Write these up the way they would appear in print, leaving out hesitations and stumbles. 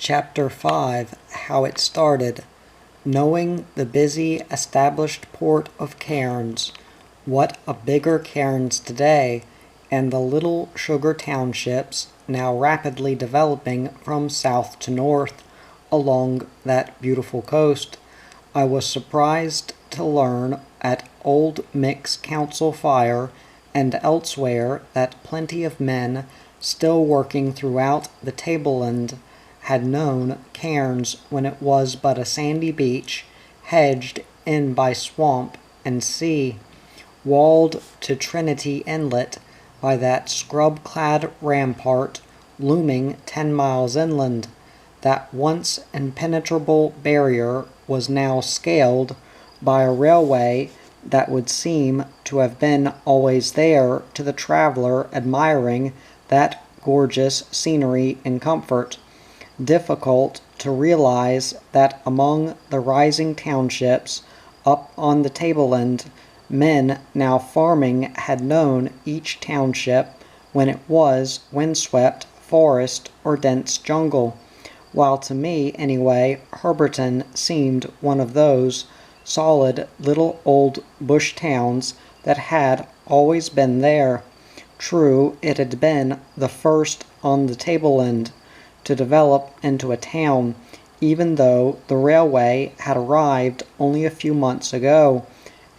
Chapter 5, How It Started. Knowing the busy, established port of Cairns, what a bigger Cairns today, and the little sugar townships now rapidly developing from south to north along that beautiful coast, I was surprised to learn at Old Mick's council fire and elsewhere that plenty of men still working throughout the tableland had known Cairns when it was but a sandy beach, hedged in by swamp and sea, walled to Trinity Inlet by that scrub-clad rampart looming 10 miles inland. That once impenetrable barrier was now scaled by a railway that would seem to have been always there to the traveler admiring that gorgeous scenery in comfort. Difficult to realize that among the rising townships up on the tableland, men now farming had known each township when it was windswept forest or dense jungle, while to me, anyway, Herberton seemed one of those solid little old bush towns that had always been there. True, it had been the first on the tableland to develop into a town, even though the railway had arrived only a few months ago,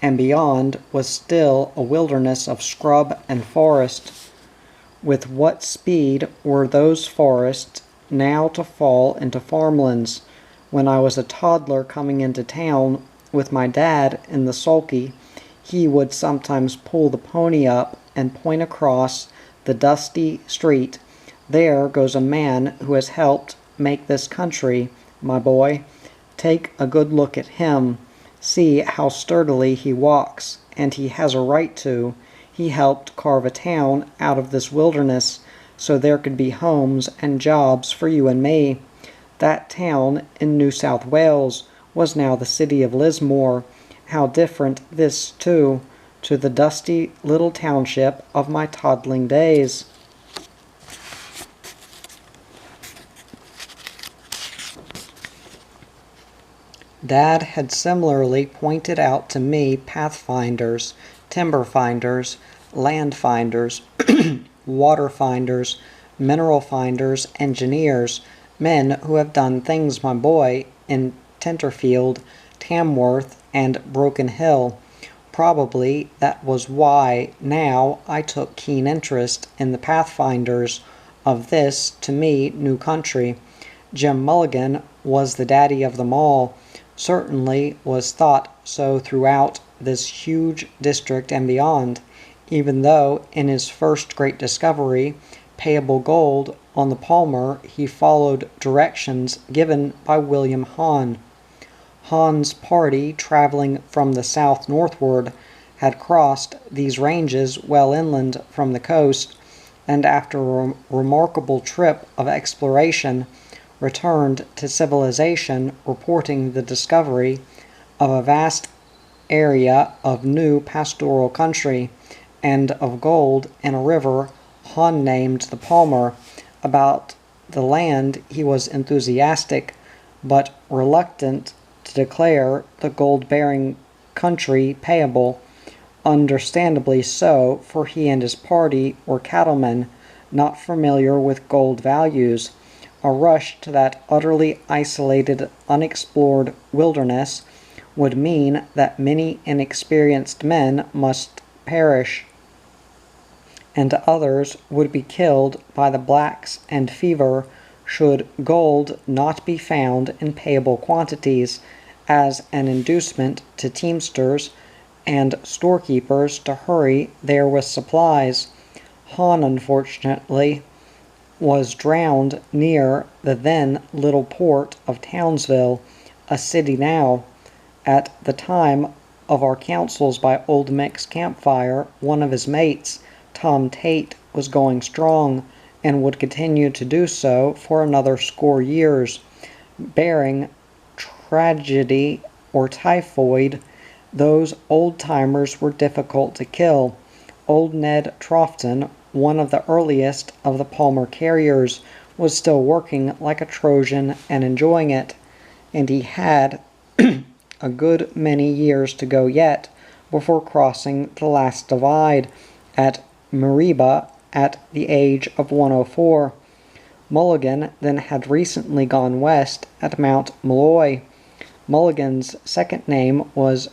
and beyond was still a wilderness of scrub and forest. With what speed were those forests now to fall into farmlands? When I was a toddler coming into town with my dad in the sulky, he would sometimes pull the pony up and point across the dusty street. There goes a man who has helped make this country, my boy. Take a good look at him. See how sturdily he walks, and he has a right to. He helped carve a town out of this wilderness so there could be homes and jobs for you and me. That town in New South Wales was now the city of Lismore. How different this, too, to the dusty little township of my toddling days. Dad had similarly pointed out to me pathfinders, timber finders, land finders, water finders, mineral finders, engineers, men who have done things, my boy, in Tenterfield, Tamworth, and Broken Hill. Probably that was why now I took keen interest in the pathfinders of this, to me, new country. Jim Mulligan was the daddy of them all, certainly was thought so throughout this huge district and beyond, even though in his first great discovery, payable gold on the Palmer, he followed directions given by William Hahn. Hahn's party, traveling from the south northward, had crossed these ranges well inland from the coast, and after a remarkable trip of exploration, returned to civilization, reporting the discovery of a vast area of new pastoral country, and of gold in a river Hahn named the Palmer. About the land he was enthusiastic, but reluctant to declare the gold-bearing country payable. Understandably so, for he and his party were cattlemen, not familiar with gold values. A rush to that utterly isolated, unexplored wilderness would mean that many inexperienced men must perish, and others would be killed by the blacks and fever should gold not be found in payable quantities, as an inducement to teamsters and storekeepers to hurry there with supplies. Hahn, unfortunately, was drowned near the then little port of Townsville, a city now. At the time of our councils by Old Mick's campfire, one of his mates, Tom Tate, was going strong, and would continue to do so for another score years, bearing tragedy or typhoid. Those old-timers were difficult to kill. Old Ned Troughton, one of the earliest of the Palmer carriers, was still working like a Trojan and enjoying it, and he had a good many years to go yet before crossing the last divide at Mariba at the age of 104. Mulligan then had recently gone west at Mount Malloy. Mulligan's second name was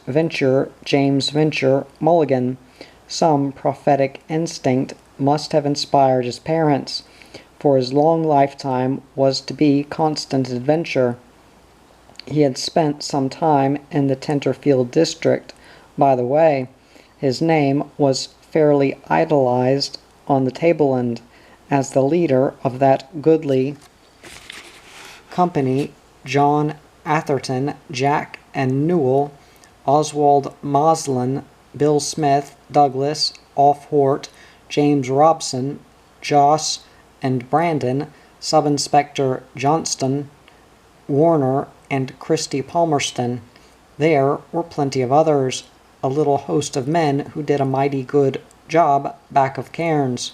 James Venture Mulligan. Some prophetic instinct must have inspired his parents, for his long lifetime was to be constant adventure. He had spent some time in the Tenterfield district, by the way. His name was fairly idolized on the tableland as the leader of that goodly company. John Atherton, Jack and Newell, Oswald Moslin, Bill Smith, Douglas, Offhort, James Robson, Joss and Brandon, Sub-Inspector Johnston, Warner, and Christy Palmerston. There were plenty of others, a little host of men who did a mighty good job back of Cairns.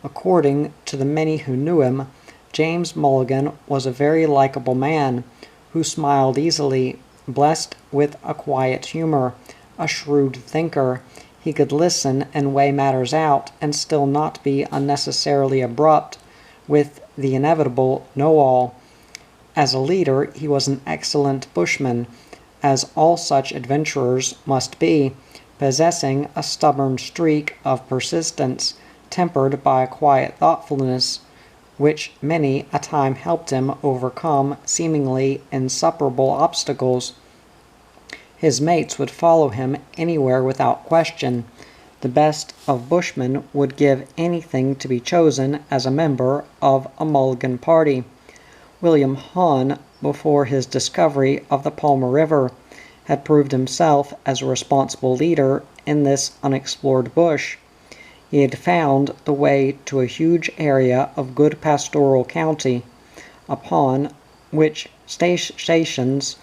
According to the many who knew him, James Mulligan was a very likable man, who smiled easily, blessed with a quiet humor, a shrewd thinker. He could listen and weigh matters out, and still not be unnecessarily abrupt with the inevitable know-all. As a leader, he was an excellent bushman, as all such adventurers must be, possessing a stubborn streak of persistence, tempered by a quiet thoughtfulness, which many a time helped him overcome seemingly insuperable obstacles. His mates would follow him anywhere without question. The best of bushmen would give anything to be chosen as a member of a Mulligan party. William Hahn, before his discovery of the Palmer River, had proved himself as a responsible leader in this unexplored bush. He had found the way to a huge area of good pastoral country, upon which stations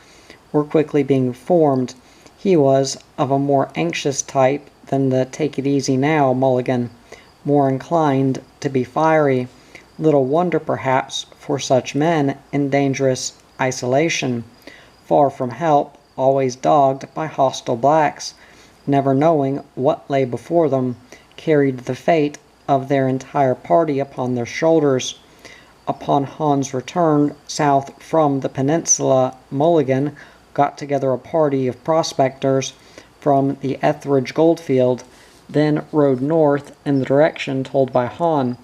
were quickly being formed. He was of a more anxious type than the take-it-easy-now Mulligan, more inclined to be fiery. Little wonder, perhaps, for such men in dangerous isolation, far from help, always dogged by hostile blacks, never knowing what lay before them, carried the fate of their entire party upon their shoulders. Upon Hahn's return south from the peninsula, Mulligan got together a party of prospectors from the Etheridge goldfield, then rode north in the direction told by Hahn.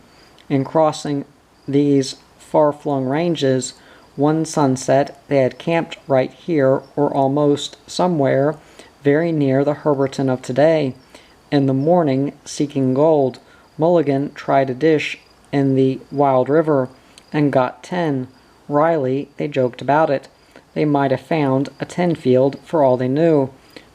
In crossing these far-flung ranges, one sunset they had camped right here, or almost somewhere very near the Herberton of today. In the morning, seeking gold, Mulligan tried a dish in the Wild River, and got 10. Riley, they joked about it. They might have found a 10-field for all they knew,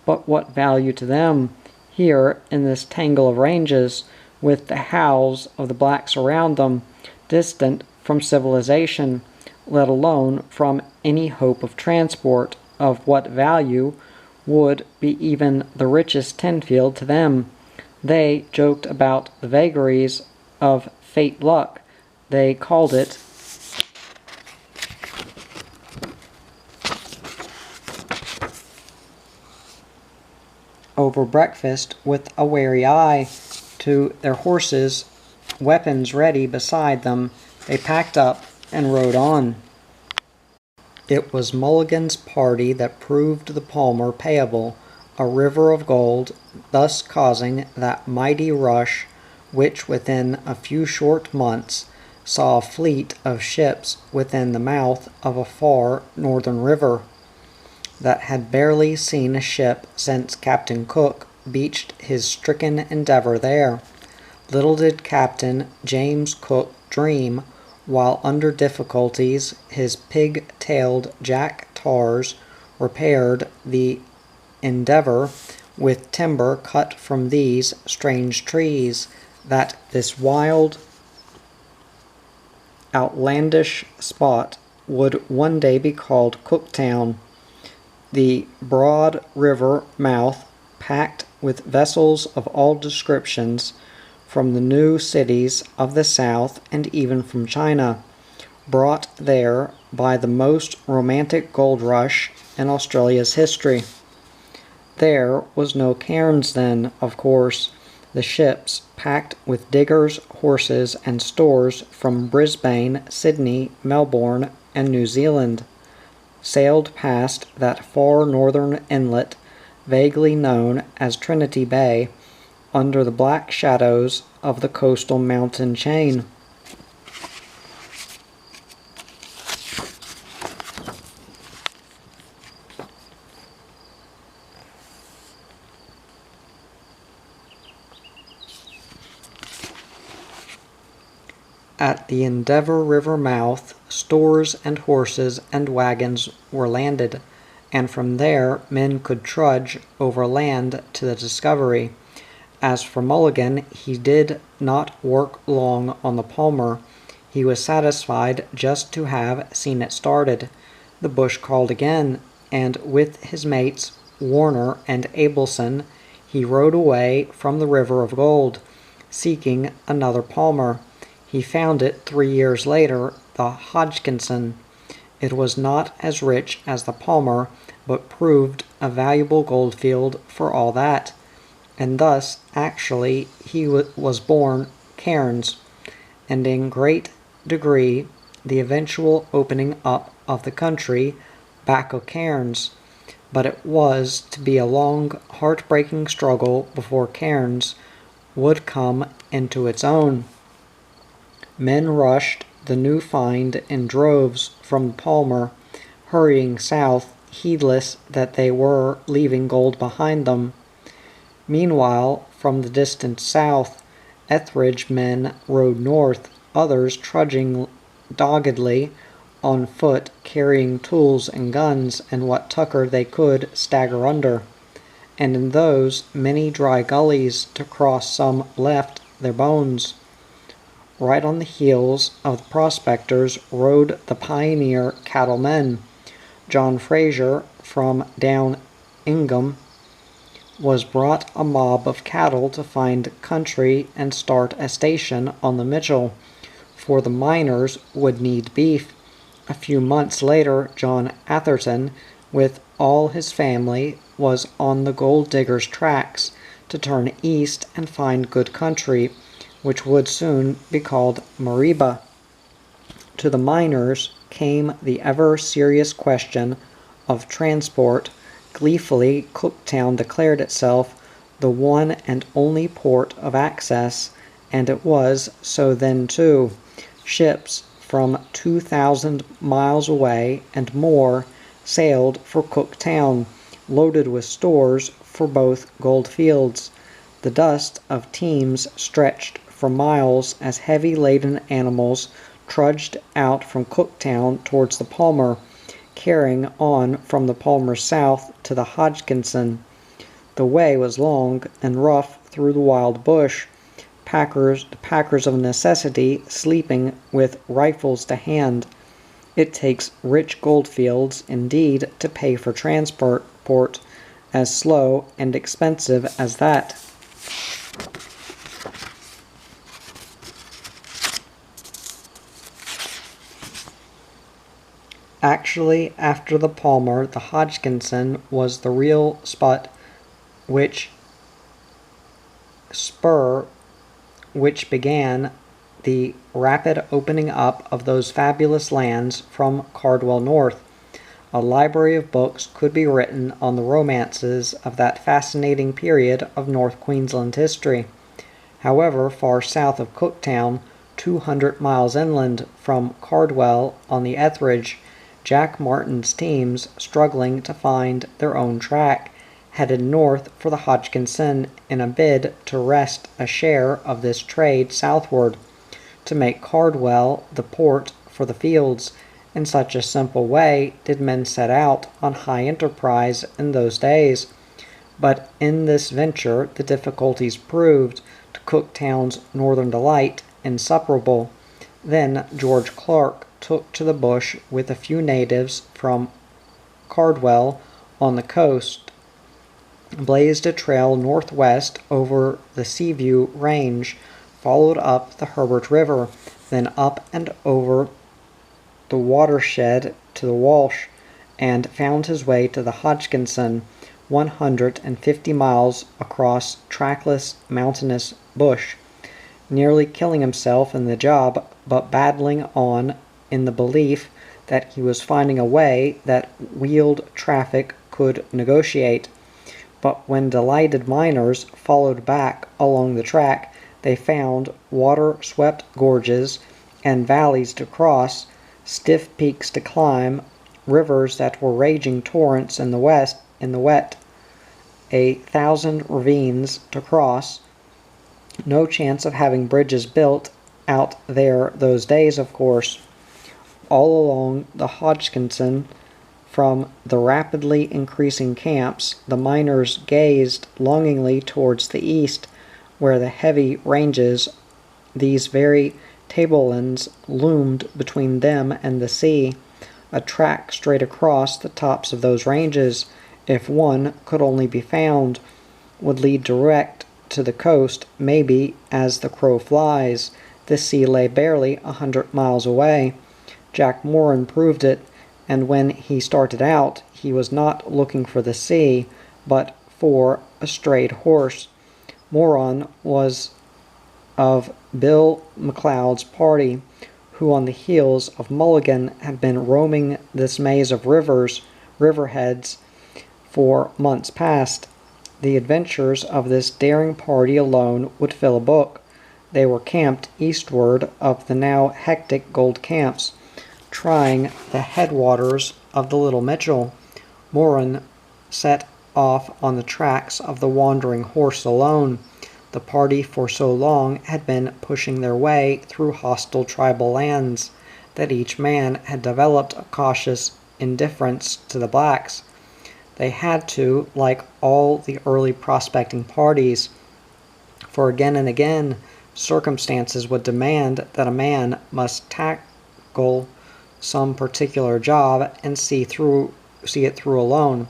but what value to them, here in this tangle of ranges, with the howls of the blacks around them, distant from civilization, let alone from any hope of transport. Of what value would be even the richest 10-field to them? They joked about the vagaries of fate luck. They called it over breakfast with a wary eye to their horses, weapons ready beside them. They packed up and rode on. It was Mulligan's party that proved the Palmer payable, a river of gold, thus causing that mighty rush which within a few short months saw a fleet of ships within the mouth of a far northern river that had barely seen a ship since Captain Cook beached his stricken Endeavour there. Little did Captain James Cook dream, while under difficulties his pig-tailed jack-tars repaired the Endeavour with timber cut from these strange trees, that this wild, outlandish spot would one day be called Cooktown, the broad river mouth packed with vessels of all descriptions from the new cities of the south and even from China. brought there by the most romantic gold rush in Australia's history. There was no Cairns then, of course. The ships, packed with diggers, horses, and stores from Brisbane, Sydney, Melbourne, and New Zealand, sailed past that far northern inlet, vaguely known as Trinity Bay, under the black shadows of the coastal mountain chain. At the Endeavour River mouth, stores and horses and wagons were landed, and from there men could trudge overland to the Discovery. As for Mulligan, he did not work long on the Palmer. He was satisfied just to have seen it started. The bush called again, and with his mates Warner and Abelson, he rode away from the River of Gold, seeking another Palmer. He found it 3 years later, the Hodgkinson. It was not as rich as the Palmer, but proved a valuable goldfield for all that. And thus, actually, he was born Cairns, and in great degree the eventual opening up of the country back of Cairns. But it was to be a long, heartbreaking struggle before Cairns would come into its own. Men rushed the new find in droves from the Palmer, hurrying south, heedless that they were leaving gold behind them. Meanwhile, from the distant south, Etheridge men rode north, others trudging doggedly on foot, carrying tools and guns and what tucker they could stagger under. And in those many dry gullies to cross some left their bones. Right on the heels of the prospectors rode the pioneer cattlemen. John Fraser from Down Ingham was brought a mob of cattle to find country and start a station on the Mitchell, for the miners would need beef. A few months later, John Atherton, with all his family, was on the gold diggers' tracks to turn east and find good country, which would soon be called Mariba. To the miners came the ever-serious question of transport. Gleefully, Cooktown declared itself the one and only port of access, and it was so then too. Ships from 2,000 miles away and more sailed for Cooktown, loaded with stores for both gold fields. The dust of teams stretched for miles as heavy-laden animals trudged out from Cooktown towards the Palmer, carrying on from the Palmer south to the Hodgkinson. The way was long and rough through the wild bush, the packers of necessity sleeping with rifles to hand. It takes rich goldfields, indeed, to pay for transport as slow and expensive as that. Actually, after the Palmer, the Hodgkinson was the real spur which began the rapid opening up of those fabulous lands from Cardwell north. A library of books could be written on the romances of that fascinating period of North Queensland history. However, far south of Cooktown, 200 miles inland from Cardwell on the Etheridge, Jack Martin's teams, struggling to find their own track, headed north for the Hodgkinson in a bid to wrest a share of this trade southward, to make Cardwell the port for the fields. In such a simple way did men set out on high enterprise in those days. But in this venture the difficulties proved, to Cooktown's northern delight, insuperable. Then George Clark took to the bush with a few natives from Cardwell on the coast, blazed a trail northwest over the Seaview Range, followed up the Herbert River, then up and over the watershed to the Walsh, and found his way to the Hodgkinson, 150 miles across trackless mountainous bush, nearly killing himself in the job, but battling on in the belief that he was finding a way that wheeled traffic could negotiate. But when delighted miners followed back along the track, they found water-swept gorges and valleys to cross, stiff peaks to climb, rivers that were raging torrents in the wet, 1,000 ravines to cross. No chance of having bridges built out there those days, of course. All along the Hodgkinson, from the rapidly increasing camps, the miners gazed longingly towards the east, where the heavy ranges, these very tablelands, loomed between them and the sea. A track straight across the tops of those ranges, if one could only be found, would lead direct to the coast, maybe as the crow flies. The sea lay barely 100 miles away. Jack Moran proved it, and when he started out, he was not looking for the sea, but for a strayed horse. Moran was of Bill McLeod's party, who on the heels of Mulligan had been roaming this maze of riverheads, for months past. The adventures of this daring party alone would fill a book. They were camped eastward of the now hectic gold camps, trying the headwaters of the Little Mitchell. Moran set off on the tracks of the wandering horse alone. The party for so long had been pushing their way through hostile tribal lands that each man had developed a cautious indifference to the blacks. They had to, like all the early prospecting parties, for again and again circumstances would demand that a man must tackle some particular job and see it through alone.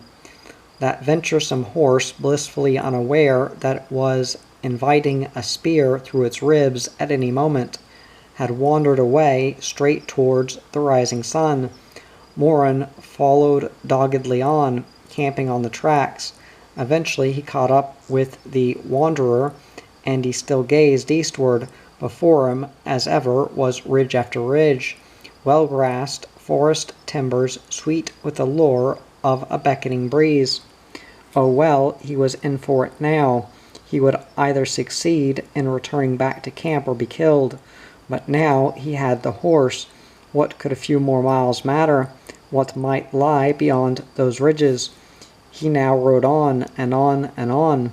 That venturesome horse, blissfully unaware that it was inviting a spear through its ribs at any moment, had wandered away straight towards the rising sun. Moran followed doggedly on, camping on the tracks. Eventually he caught up with the wanderer, and he still gazed eastward. Before him, as ever, was ridge after ridge, well-grassed forest timbers sweet with the lure of a beckoning breeze. Oh well, he was in for it now. He would either succeed in returning back to camp or be killed. But now he had the horse. What could a few more miles matter? What might lie beyond those ridges? He now rode on and on and on,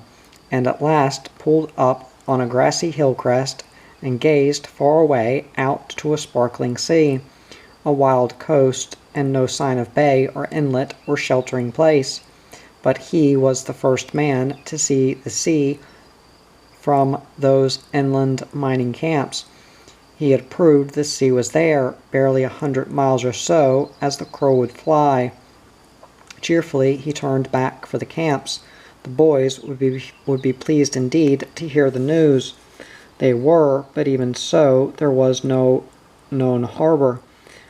and at last pulled up on a grassy hill crest and gazed far away out to a sparkling sea, a wild coast, and no sign of bay or inlet or sheltering place. But he was the first man to see the sea from those inland mining camps. He had proved the sea was there, barely 100 miles or so as the crow would fly. Cheerfully he turned back for the camps. The boys would be pleased indeed to hear the news. They were, but even so, there was no known harbor.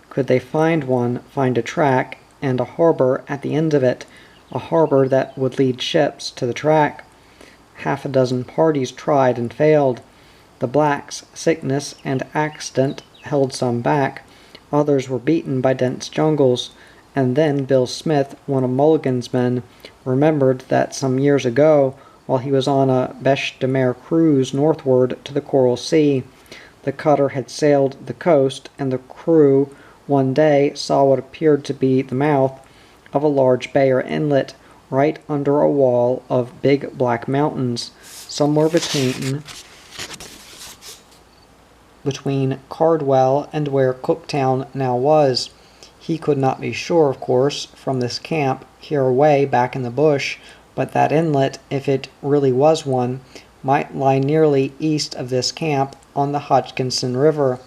Could they find one, find a track, and a harbor at the end of it, a harbor that would lead ships to the track? Half a dozen parties tried and failed. The blacks' sickness and accident held some back. Others were beaten by dense jungles. And then Bill Smith, one of Mulligan's men, remembered that some years ago, while he was on a Bêche de Mer cruise northward to the Coral Sea, the cutter had sailed the coast, and the crew one day saw what appeared to be the mouth of a large bay or inlet right under a wall of big black mountains, somewhere between Cardwell and where Cooktown now was. He could not be sure, of course, from this camp here away back in the bush, but that inlet, if it really was one, might lie nearly east of this camp on the Hodgkinson River.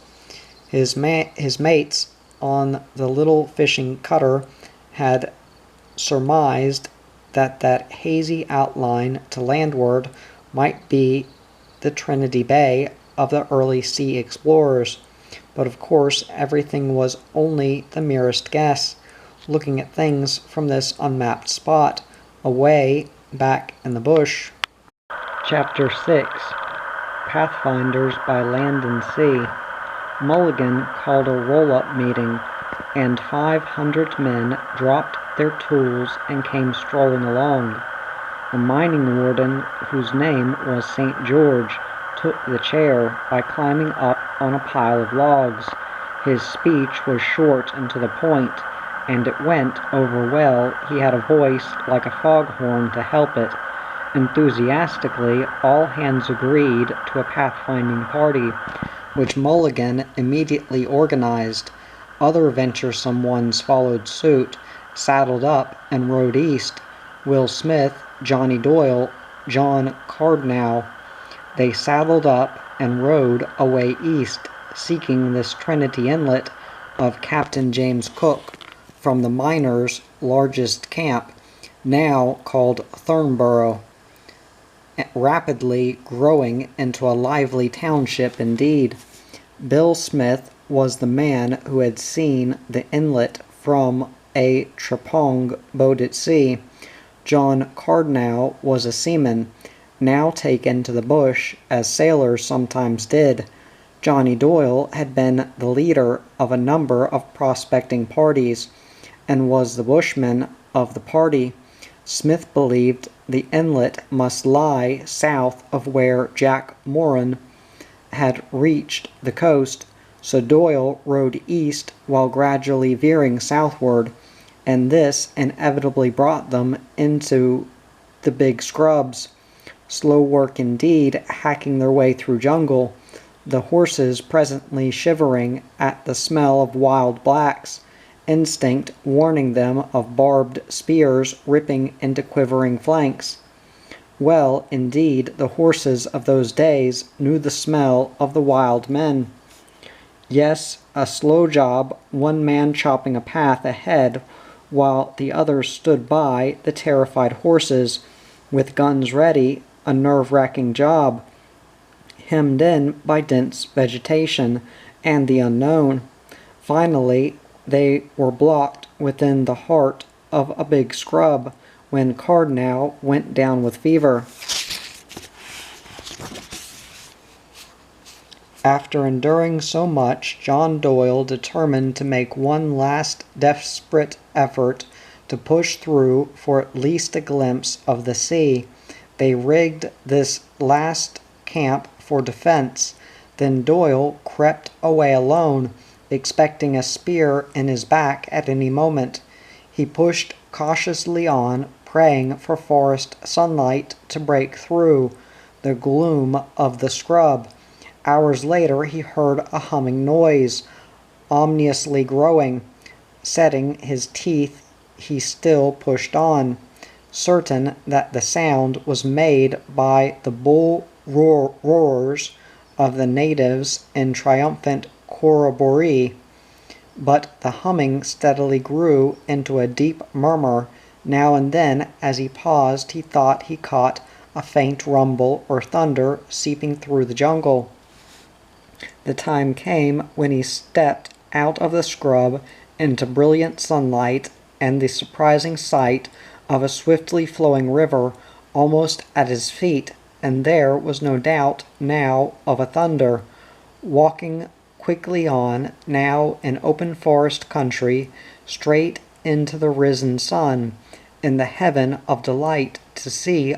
His mates on the little fishing cutter had surmised that hazy outline to landward might be the Trinity Bay of the early sea explorers. But of course, everything was only the merest guess, looking at things from this unmapped spot, away back in the bush. Chapter 6. Pathfinders by Land and Sea. Mulligan called a roll-up meeting, and 500 men dropped their tools and came strolling along. The mining warden, whose name was St. George, took the chair by climbing up on a pile of logs. His speech was short and to the point, and it went over well. He had a voice like a foghorn to help it. Enthusiastically, all hands agreed to a pathfinding party, which Mulligan immediately organized. Other venturesome ones followed suit, saddled up, and rode east. Will Smith, Johnny Doyle, John Cardnow. They saddled up and rode away east, seeking this Trinity Inlet of Captain James Cook from the miners' largest camp, now called Thornborough, rapidly growing into a lively township indeed. Bill Smith was the man who had seen the inlet from a Trepong boat at sea. John Cardnow was a seaman, now taken to the bush, as sailors sometimes did. Johnny Doyle had been the leader of a number of prospecting parties, and was the bushman of the party. Smith believed the inlet must lie south of where Jack Moran had reached the coast, so Doyle rode east while gradually veering southward, and this inevitably brought them into the big scrubs. Slow work indeed, hacking their way through jungle, the horses presently shivering at the smell of wild blacks, instinct warning them of barbed spears ripping into quivering flanks. Well, indeed, the horses of those days knew the smell of the wild men. Yes, a slow job, one man chopping a path ahead while the others stood by the terrified horses, with guns ready, a nerve-wracking job, hemmed in by dense vegetation and the unknown. Finally, they were blocked within the heart of a big scrub when Cardnow went down with fever. After enduring so much, John Doyle determined to make one last desperate effort to push through for at least a glimpse of the sea. They rigged this last camp for defense. Then Doyle crept away alone, expecting a spear in his back at any moment. He pushed cautiously on, praying for forest sunlight to break through the gloom of the scrub. Hours later he heard a humming noise, ominously growing. Setting his teeth, he still pushed on, certain that the sound was made by the bull roars of the natives in triumphant corroboree. But the humming steadily grew into a deep murmur. Now and then, as he paused, he thought he caught a faint rumble or thunder seeping through the jungle. The time came when he stepped out of the scrub into brilliant sunlight and the surprising sight of a swiftly flowing river almost at his feet, and there was no doubt now of a thunder. Walking quickly on, now in open forest country, straight into the risen sun, in the heaven of delight to see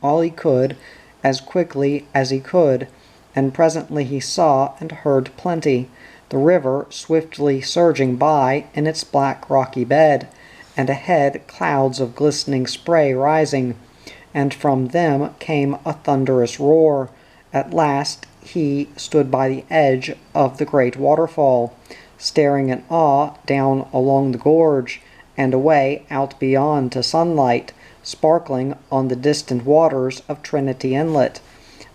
all he could as quickly as he could, and presently he saw and heard plenty, the river swiftly surging by in its black rocky bed, and ahead clouds of glistening spray rising, and from them came a thunderous roar. At last he stood by the edge of the great waterfall, staring in awe down along the gorge, and away out beyond to sunlight, sparkling on the distant waters of Trinity Inlet.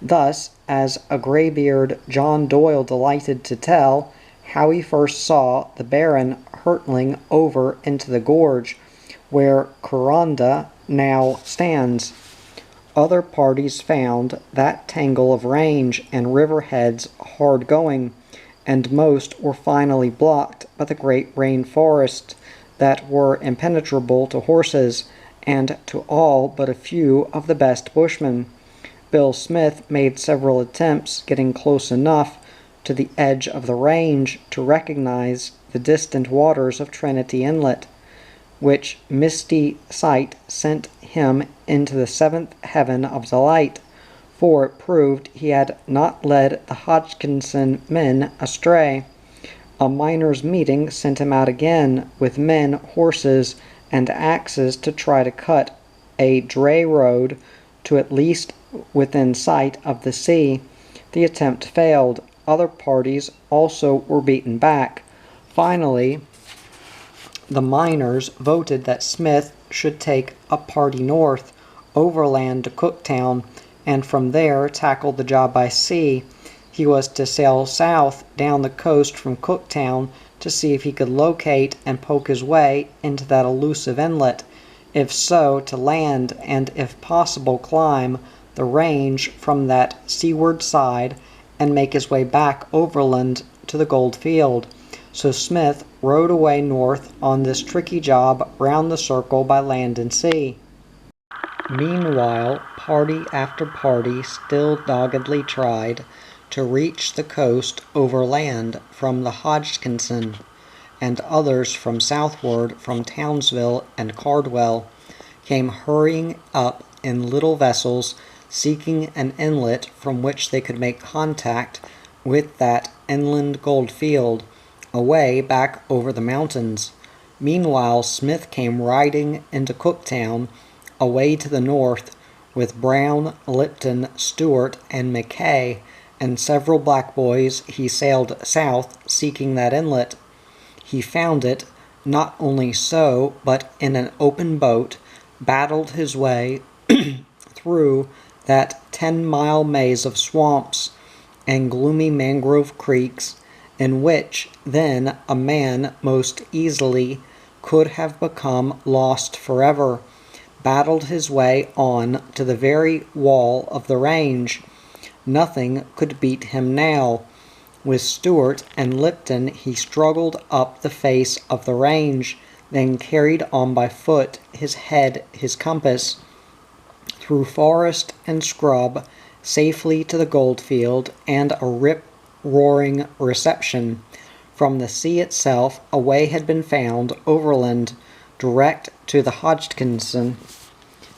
Thus, as a graybeard John Doyle delighted to tell how he first saw the Baron hurtling over into the gorge, where Coronda now stands. Other parties found that tangle of range and river heads hard going, and most were finally blocked by the great rain forests that were impenetrable to horses and to all but a few of the best bushmen. Bill Smith made several attempts getting close enough to the edge of the range to recognize the distant waters of Trinity Inlet, which misty sight sent him into the seventh heaven of delight, for it proved he had not led the Hodgkinson men astray. A miners' meeting sent him out again with men, horses, and axes to try to cut a dray road to at least within sight of the sea. The attempt failed. Other parties also were beaten back. Finally, the miners voted that Smith should take a party north, overland to Cooktown, and from there tackle the job by sea. He was to sail south down the coast from Cooktown to see if he could locate and poke his way into that elusive inlet. If so, to land and, if possible, climb the range from that seaward side and make his way back overland to the gold field. So Smith rode away north on this tricky job round the circle by land and sea. Meanwhile, party after party still doggedly tried to reach the coast overland from the Hodgkinson, and others from southward from Townsville and Cardwell came hurrying up in little vessels seeking an inlet from which they could make contact with that inland gold field away back over the mountains. Meanwhile, Smith came riding into Cooktown away to the north with Brown, Lipton, Stewart, and McKay, and several black boys. He sailed south seeking that inlet. He found it, not only so, but in an open boat, battled his way through that 10-mile maze of swamps and gloomy mangrove creeks, in which then a man most easily could have become lost forever, battled his way on to the very wall of the range. Nothing could beat him now. With Stewart and Lipton he struggled up the face of the range, then carried on by foot, his head his compass, through forest and scrub, safely to the goldfield and a rip-roaring reception. From the sea itself a way had been found overland, direct to the Hodgkinson.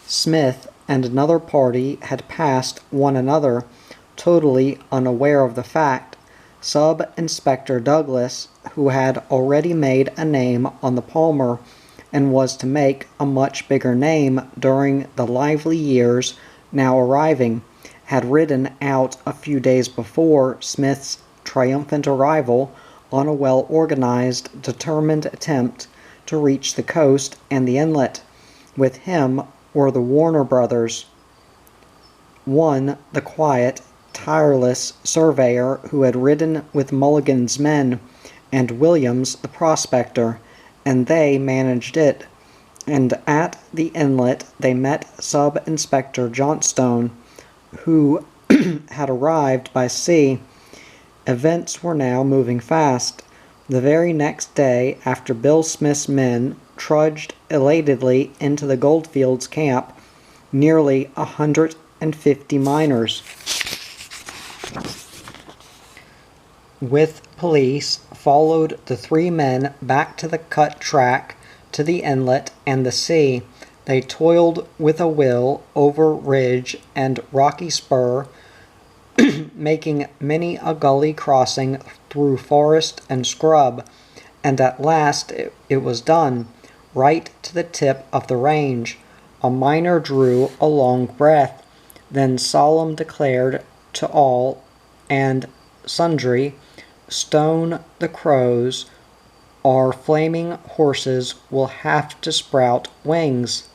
Smith and another party had passed one another, totally unaware of the fact. Sub-Inspector Douglas, who had already made a name on the Palmer, and was to make a much bigger name during the lively years now arriving, had ridden out a few days before Smith's triumphant arrival on a well-organized, determined attempt to reach the coast and the inlet. With him were the Warner brothers, one the quiet, tireless surveyor who had ridden with Mulligan's men, and Williams the prospector, and they managed it. And at the inlet they met Sub-Inspector Johnstone, who had arrived by sea. Events were now moving fast. The very next day, after Bill Smith's men trudged elatedly into the Goldfields camp, nearly 150 miners, with police, followed the three men back to the cut track to the inlet and the sea. They toiled with a will over ridge and rocky spur, making many a gully crossing through forest and scrub, and at last it was done, right to the tip of the range. A miner drew a long breath, then solemn declared to all and sundry, "Stone the crows, our flaming horses will have to sprout wings."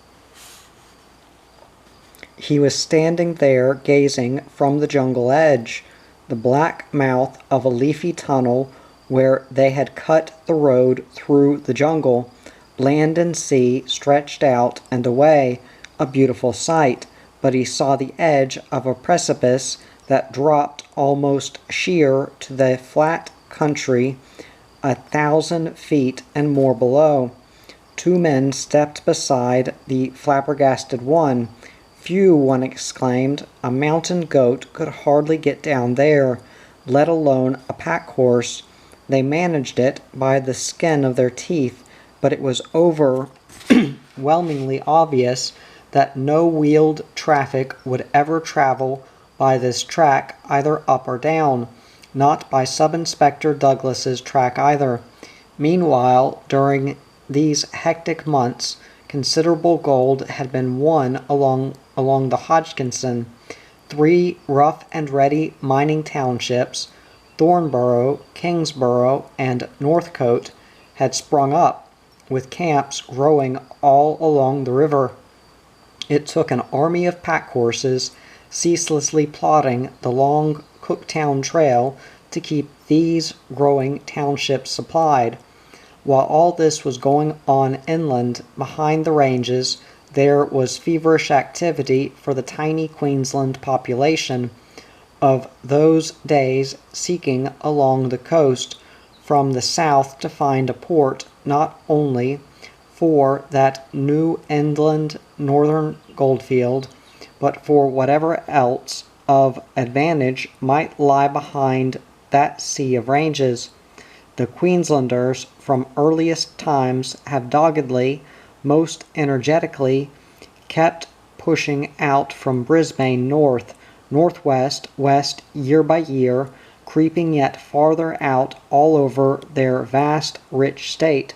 He was standing there gazing from the jungle edge, the black mouth of a leafy tunnel where they had cut the road through the jungle. Land and sea stretched out and away, a beautiful sight, but he saw the edge of a precipice that dropped almost sheer to the flat country 1,000 feet and more below. Two men stepped beside the flabbergasted one. "Phew," one exclaimed, "a mountain goat could hardly get down there, let alone a pack horse. They managed it by the skin of their teeth, but it was overwhelmingly obvious that no wheeled traffic would ever travel by this track, either up or down, not by Sub-Inspector Douglas's track either." Meanwhile, during these hectic months, considerable gold had been won along the Hodgkinson. 3 rough and ready mining townships, Thornborough, Kingsborough, and Northcote, had sprung up, with camps growing all along the river. It took an army of pack horses ceaselessly plodding the long Cooktown Trail to keep these growing townships supplied. While all this was going on inland behind the ranges, there was feverish activity for the tiny Queensland population of those days seeking along the coast from the south to find a port not only for that New England northern goldfield, but for whatever else of advantage might lie behind that sea of ranges. The Queenslanders from earliest times have doggedly, most energetically, kept pushing out from Brisbane north, northwest, west, year by year, creeping yet farther out all over their vast, rich state,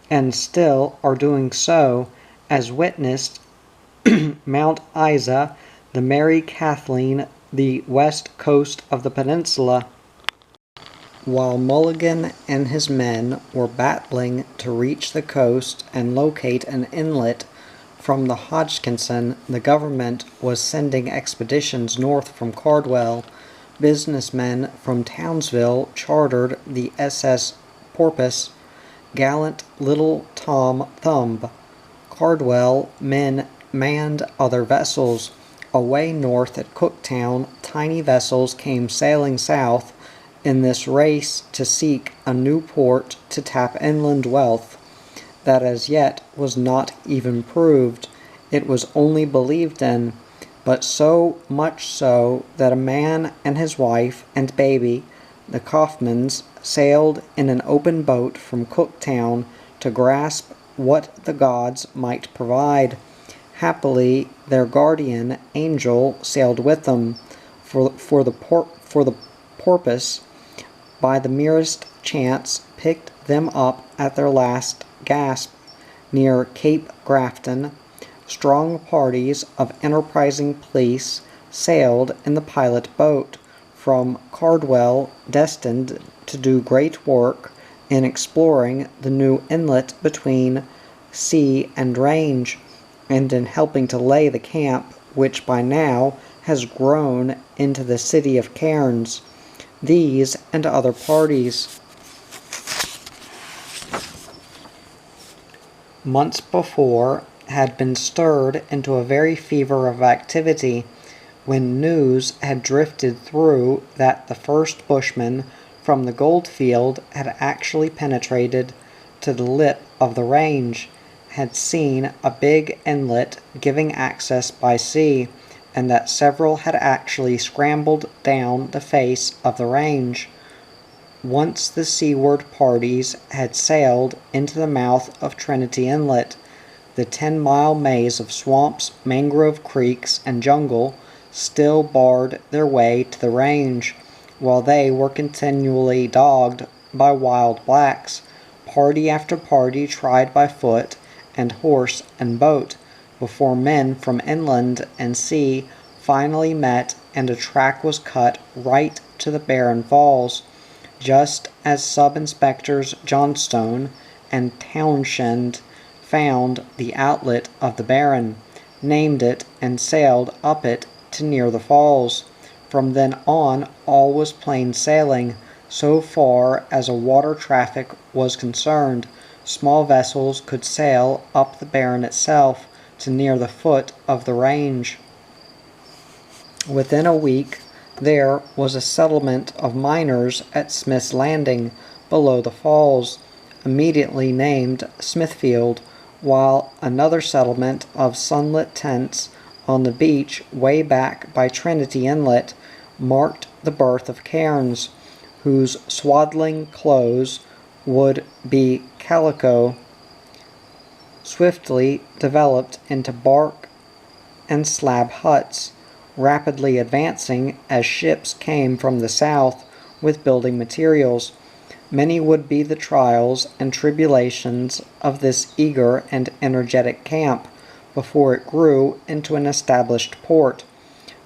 and still are doing so, as witnessed Mount Isa, the Mary Kathleen, the west coast of the peninsula. While Mulligan and his men were battling to reach the coast and locate an inlet from the Hodgkinson, the government was sending expeditions north from Cardwell. Businessmen from Townsville chartered the SS Porpoise, gallant little Tom Thumb. Cardwell men manned other vessels. Away north at Cooktown, tiny vessels came sailing south in this race to seek a new port to tap inland wealth that as yet was not even proved. It was only believed in, but so much so that a man and his wife and baby, the Kaufmans, sailed in an open boat from Cooktown to grasp what the gods might provide. Happily, their guardian angel sailed with them, for the porpoise, by the merest chance, picked them up at their last gasp near Cape Grafton. Strong parties of enterprising police sailed in the pilot boat from Cardwell, destined to do great work in exploring the new inlet between sea and range, and in helping to lay the camp which by now has grown into the city of Cairns. These and other parties, months before, had been stirred into a very fever of activity, when news had drifted through that the first bushman from the goldfield had actually penetrated to the lip of the range, had seen a big inlet giving access by sea, and that several had actually scrambled down the face of the range. Once the seaward parties had sailed into the mouth of Trinity Inlet, the 10-mile maze of swamps, mangrove creeks, and jungle still barred their way to the range, while they were continually dogged by wild blacks. Party after party tried by foot and horse and boat, before men from inland and sea finally met and a track was cut right to the Barren Falls, just as Sub-Inspectors Johnstone and Townshend found the outlet of the Barren, named it, and sailed up it to near the falls. From then on all was plain sailing, so far as a water traffic was concerned. Small vessels could sail up the Barren itself to near the foot of the range. Within a week, There was a settlement of miners at Smith's Landing, below the falls, immediately named Smithfield, while another settlement of sunlit tents on the beach way back by Trinity Inlet marked the birth of Cairns, whose swaddling clothes would be calico, swiftly developed into bark and slab huts, rapidly advancing as ships came from the south with building materials. Many would be the trials and tribulations of this eager and energetic camp before it grew into an established port.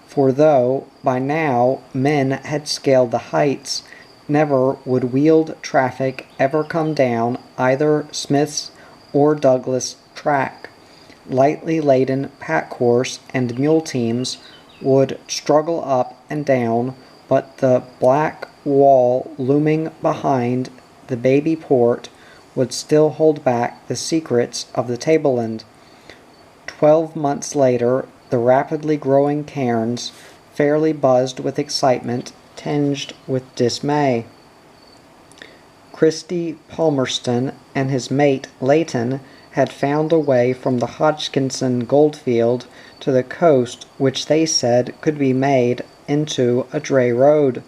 For though by now men had scaled the heights, never would wheeled traffic ever come down either Smith's or Douglas track. Lightly laden pack horse and mule teams would struggle up and down, but the black wall looming behind the baby port would still hold back the secrets of the tableland. 12 months later, the rapidly growing Cairns fairly buzzed with excitement, tinged with dismay. Christy Palmerston and his mate Leighton had found a way from the Hodgkinson goldfield to the coast which they said could be made into a dray road.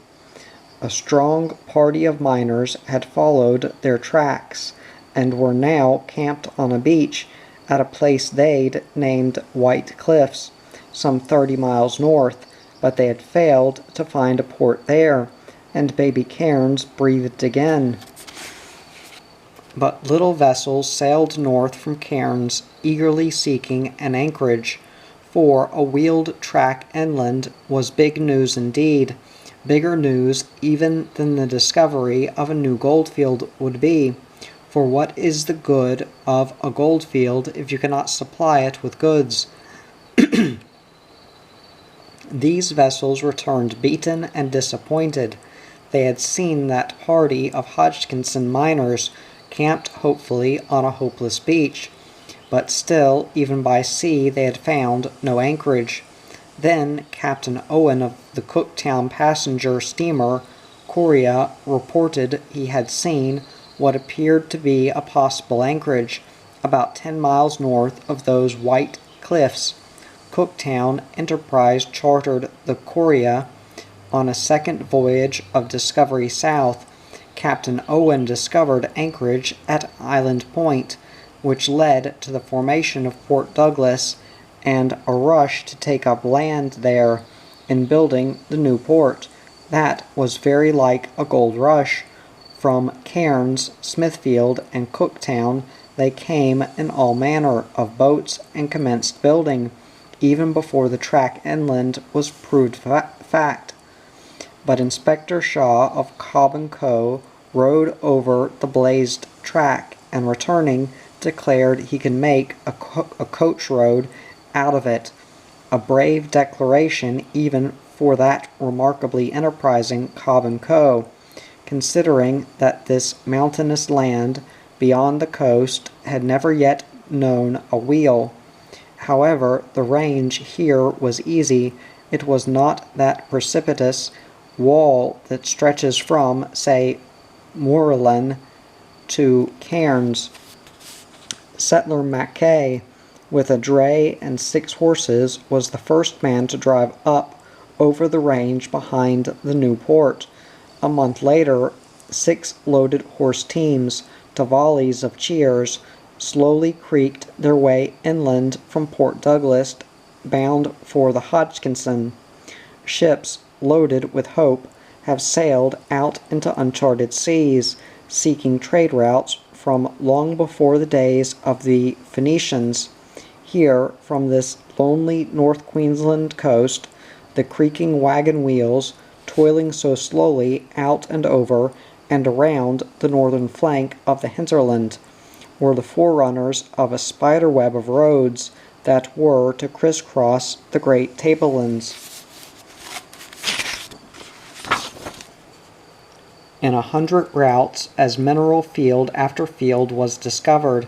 A strong party of miners had followed their tracks and were now camped on a beach at a place they'd named White Cliffs, some 30 miles north, but they had failed to find a port there, and baby Cairns breathed again. But little vessels sailed north from Cairns, eagerly seeking an anchorage, for a wheeled track inland was big news indeed, bigger news even than the discovery of a new goldfield would be. For what is the good of a goldfield if you cannot supply it with goods? These vessels returned beaten and disappointed. They had seen that party of Hodgkinson miners camped hopefully on a hopeless beach, but still, even by sea, they had found no anchorage. Then Captain Owen of the Cooktown passenger steamer Coria reported he had seen what appeared to be a possible anchorage, about 10 miles north of those White Cliffs. Cooktown Enterprise chartered the Coria on a second voyage of discovery south. Captain Owen discovered anchorage at Island Point, which led to the formation of Port Douglas and a rush to take up land there in building the new port. That was very like a gold rush. From Cairns, Smithfield, and Cooktown they came in all manner of boats and commenced building, even before the track inland was proved fact. But Inspector Shaw of Cobb & Co. rode over the blazed track and returning declared he could make a coach road out of it, a brave declaration even for that remarkably enterprising Cobb & Co., considering that this mountainous land beyond the coast had never yet known a wheel. However, the range here was easy. It was not that precipitous wall that stretches from, say, Moorland to Cairns. Settler Mackay, with a dray and 6 horses, was the first man to drive up over the range behind the new port. A month later, 6 loaded horse teams, to volleys of cheers, slowly creaked their way inland from Port Douglas, bound for the Hodgkinson. Ships loaded with hope have sailed out into uncharted seas, seeking trade routes from long before the days of the Phoenicians. Here, from this lonely North Queensland coast, the creaking wagon wheels, toiling so slowly out and over and around the northern flank of the hinterland, were the forerunners of a spider web of roads that were to crisscross the great tablelands. In 100 routes, as mineral field after field was discovered,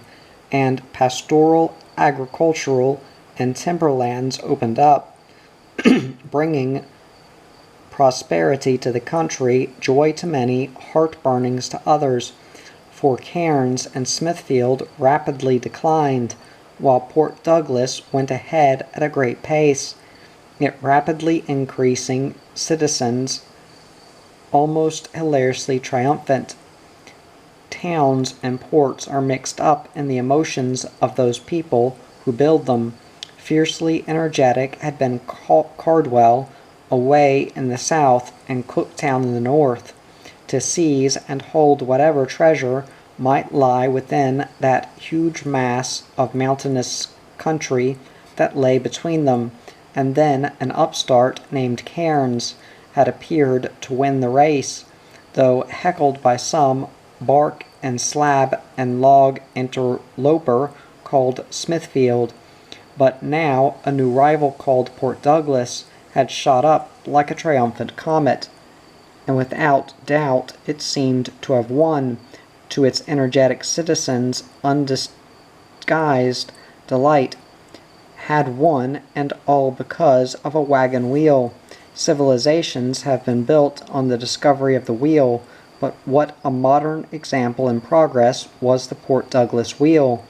and pastoral, agricultural, and timberlands opened up, bringing prosperity to the country, joy to many, heart-burnings to others, for Cairns and Smithfield rapidly declined, while Port Douglas went ahead at a great pace, it rapidly increasing citizens, almost hilariously triumphant. Towns and ports are mixed up in the emotions of those people who build them. Fiercely energetic had been Cardwell away in the south and Cooktown in the north, to seize and hold whatever treasure might lie within that huge mass of mountainous country that lay between them, and then an upstart named Cairns had appeared to win the race, though heckled by some bark and slab and log interloper called Smithfield. But now a new rival called Port Douglas had shot up like a triumphant comet, and without doubt it seemed to have won, to its energetic citizens' undisguised delight, had won, and all because of a wagon wheel. Civilizations have been built on the discovery of the wheel, but what a modern example in progress was the Port Douglas wheel!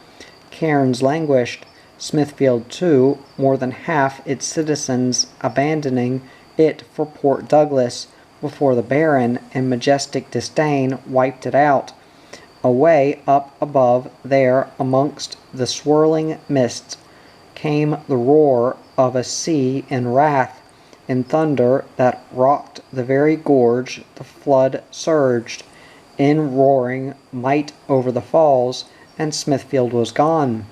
Cairns languished, Smithfield too, more than half its citizens abandoning it for Port Douglas, before the barren and majestic disdain wiped it out. Away up above there amongst the swirling mists came the roar of a sea in wrath, in thunder that rocked the very gorge. The flood surged in roaring might over the falls, and Smithfield was gone.